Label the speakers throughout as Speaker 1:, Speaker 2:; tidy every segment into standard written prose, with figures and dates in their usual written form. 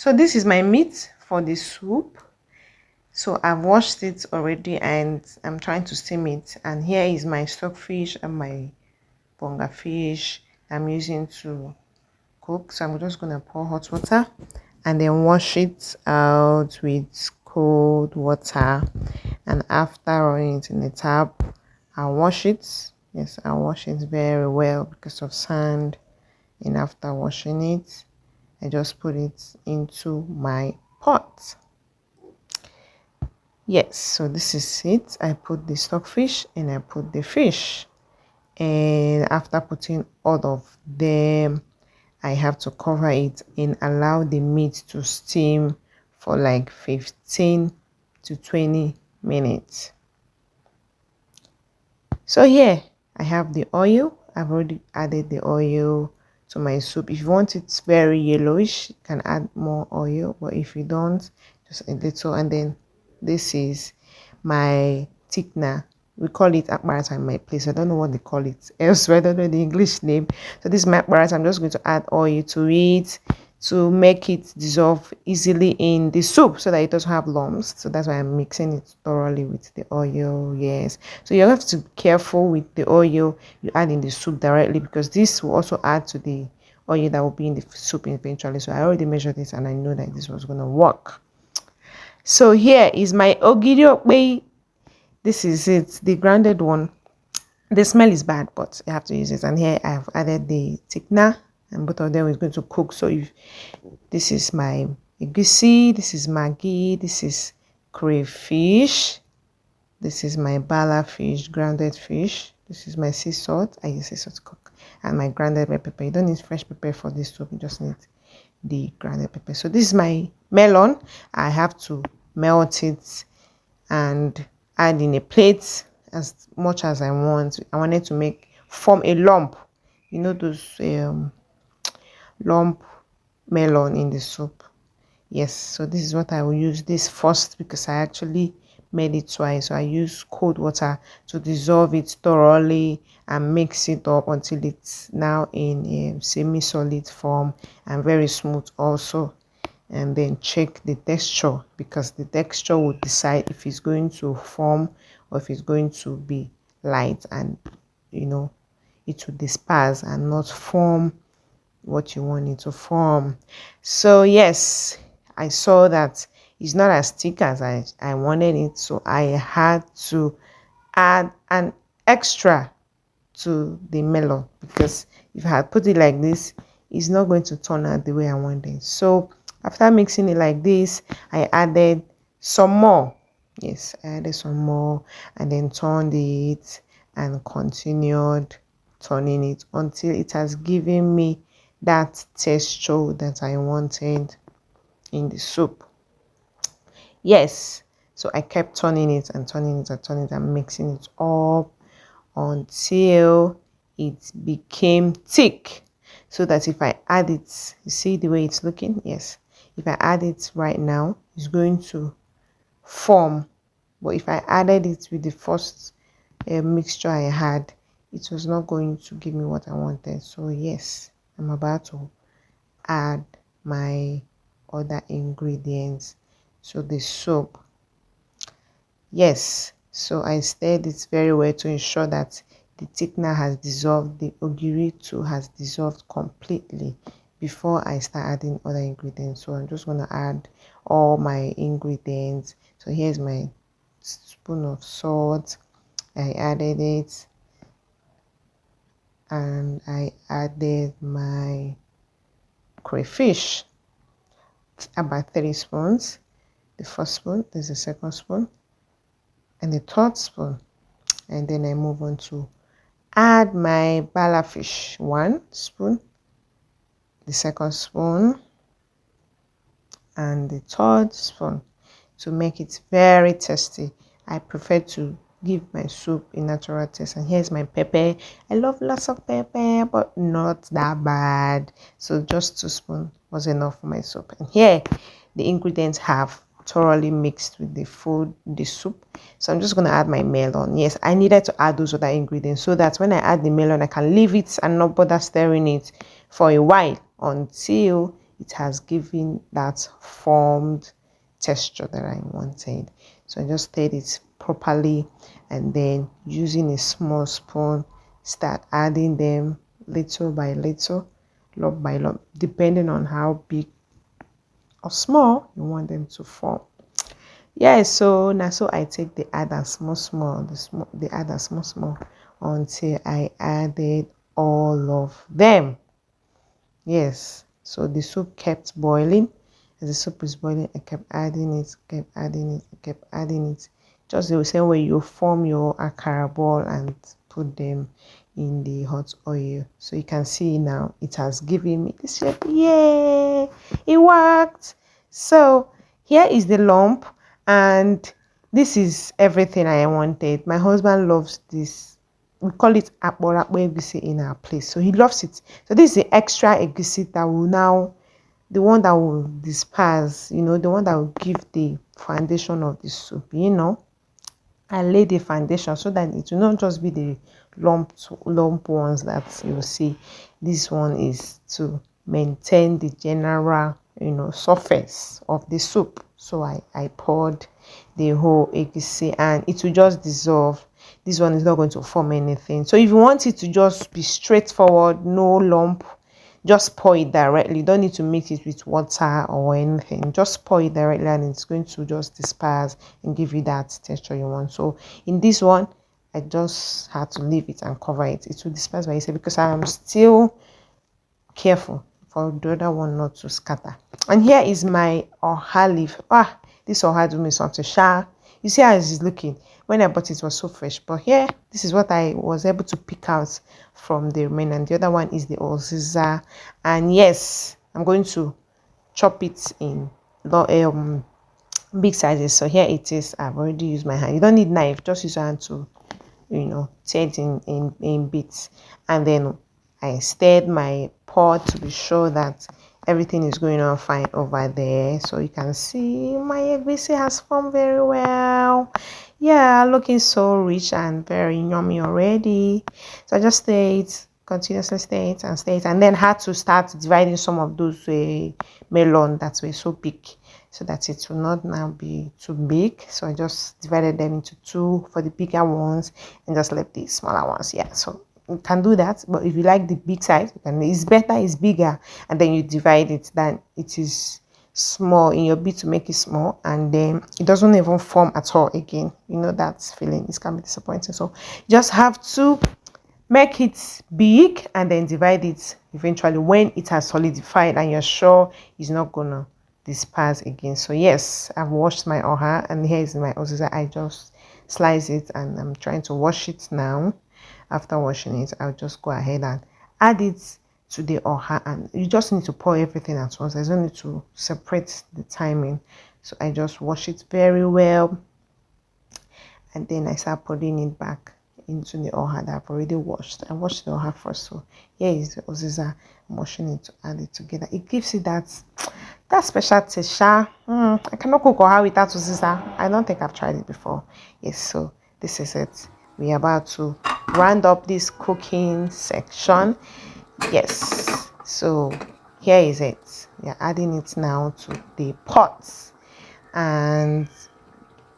Speaker 1: So this is my meat for the soup. So I've washed it already and I'm trying to steam it. And here is my stockfish and my bonga fish I'm using to cook. So I'm just gonna pour hot water and then wash it out with cold water. And after running it in the tap, I'll wash it. Yes, I'll wash it very well because of sand. And after washing it, I just put it into my pot. Yes, so this is it. I put the stockfish and I put the fish. And after putting all of them, I have to cover it and allow the meat to steam for like 15 to 20 minutes. So here I have the oil. I've already added the oil to my soup. If you want it very yellowish, you can add more oil, but if you don't, just a little. And then this is my thickener. We call it Akparata in my place. I don't know what they call it elsewhere. I don't know the English name. So this is my Akparata. I'm just going to add oil to it to make it dissolve easily in the soup so that it doesn't have lumps. So that's why I'm mixing it thoroughly with the oil. Yes, so you have to be careful with the oil you add in the soup directly, because this will also add to the oil that will be in the soup eventually. So I already measured this and I know that this was going to work. So here is my ogiri. This is it, the grounded one. The smell is bad, but you have to use it. And here I've added the thickener, and both of them is going to cook. So if this is my Egusi, this is Maggi, this is crayfish, this is my bala fish, grounded fish, this is my sea salt. I use sea salt to cook, and my grounded red pepper. You don't need fresh pepper for this soup, you just need the grounded pepper. So this is my melon. I have to melt it and add in a plate as much as I want. I wanted to form a lump, you know, those lump melon in the soup. Yes, so this is what I will use this first, because I actually made it twice. So I use cold water to dissolve it thoroughly and mix it up until it's now in a semi-solid form and very smooth also. And then check the texture, because the texture will decide if it's going to form or if it's going to be light, and you know, it will disperse and not form what you want it to form. So yes, I saw that it's not as thick as I wanted it, so I had to add an extra to the melon, because if I had put it like this, it's not going to turn out the way I wanted. So after mixing it like this, I added some more. Yes, I added some more and then turned it and continued turning it until it has given me that texture that I wanted in the soup. Yes, so I kept turning it and turning it and turning it and mixing it up until it became thick, so that if I add it, you see the way it's looking? Yes, if I add it right now, it's going to form, but if I added it with the first mixture I had, it was not going to give me what I wanted. So yes, I'm about to add my other ingredients to the soup. Yes, so I stirred it very well to ensure that the thickener has dissolved, the ogiri too has dissolved completely before I start adding other ingredients. So I'm just going to add all my ingredients. So here's my spoon of salt. I added it, and I added my crayfish, about 3 spoons. The first spoon, there's the second spoon, and the third spoon. And then I move on to add my bala fish, 1 spoon, the second spoon, and the third spoon, to make it very tasty. I prefer to give my soup a natural taste. And here's my pepper. I love lots of pepper, but not that bad. So just 2 spoons was enough for my soup. And here the ingredients have thoroughly mixed with the food, the soup. So I'm just going to add my melon. Yes, I needed to add those other ingredients so that when I add the melon, I can leave it and not bother stirring it for a while until it has given that formed texture that I wanted. So I just stirred it properly, and then using a small spoon, start adding them little by little, lump by lump, depending on how big or small you want them to form. Yeah, so now so I take the adder small small, the adder small small, until I added all of them. Yes, so the soup kept boiling. As the soup is boiling, I kept adding it, kept adding it, kept adding it. Just the same way you form your akara ball and put them in the hot oil. So you can see now it has given me this shape. Yay! It worked. So here is the lump, and this is everything I wanted. My husband loves this. We call it Akparata Egusi in our place, so he loves it. So this is the extra Egusi that will now, the one that will disperse, the one that will give the foundation of the soup, I lay the foundation so that it will not just be the lump ones that you see. This one is to maintain the general surface of the soup. So I poured the whole egusi and it will just dissolve. This one is not going to form anything. So if you want it to just be straightforward, no lump, just pour it directly. You don't need to mix it with water or anything. Just pour it directly and it's going to just disperse and give you that texture you want. So in this one, I just had to leave it and cover it. It will disperse by itself because I am still careful for the other one not to scatter. And here is my oha leaf. This oha do me something sha. You see how it's looking. When I bought it was so fresh, but here this is what I was able to pick out from the remainder. And the other one is the Uziza, and yes, I'm going to chop it in big sizes. So here it is. I've already used my hand. You don't need knife, just use your hand to tear it in bits. And then I stirred my pot to be sure that everything is going on fine over there. So you can see my egusi has formed very well. Yeah, looking so rich and very yummy already. So I just stir it, continuously stir it and stir it, and then had to start dividing some of those melon that were so big, so that it will not now be too big. So I just divided them into two for the bigger ones and just left the smaller ones. Yeah, so you can do that, but if you like the big size, you can. It's better, it's bigger, and then you divide it than it is small in your bit to make it small, and then it doesn't even form at all again. That feeling, it can be disappointing. So you just have to make it big and then divide it eventually when it has solidified and you're sure it's not gonna disperse again. So yes, I've washed my oha, and here is my Uziza. I just slice it and I'm trying to wash it now. After washing it, I'll just go ahead and add it to the oha, and you just need to pour everything at once. There's no need to separate the timing. So I just wash it very well, and then I start putting it back into the oha that I've already washed. I washed the oha first, so here is the Uziza. I'm washing it to add it together. It gives it that special taste. I cannot cook oha without Uziza. I don't think I've tried it before. Yes, so this is it. We're about to round up this cooking section. Yes, so here is it. We're adding it now to the pots and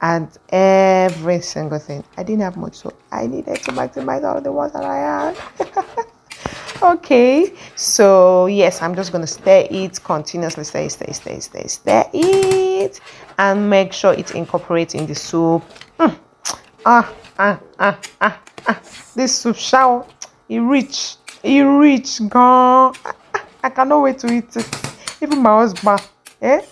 Speaker 1: add every single thing. I didn't have much, so I needed to maximize all the ones that I had. Okay, so yes, I'm just gonna stir it continuously, stir it, and make sure it incorporates in the soup. This soup shall it rich gone. I cannot wait to eat it. Even my husband,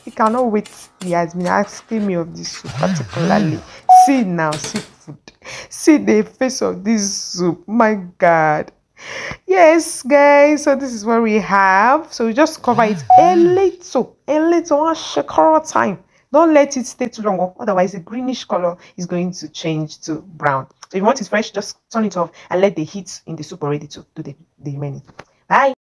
Speaker 1: he cannot wait. He has been asking me of this soup particularly. See now, seafood. See the face of this soup. My God. Yes, guys. So this is what we have. So we just cover it a little, one shakara time. Don't let it stay too long, otherwise the greenish color is going to change to brown. So if you want it fresh, just turn it off and let the heat in the soup already to do the remaining. Bye.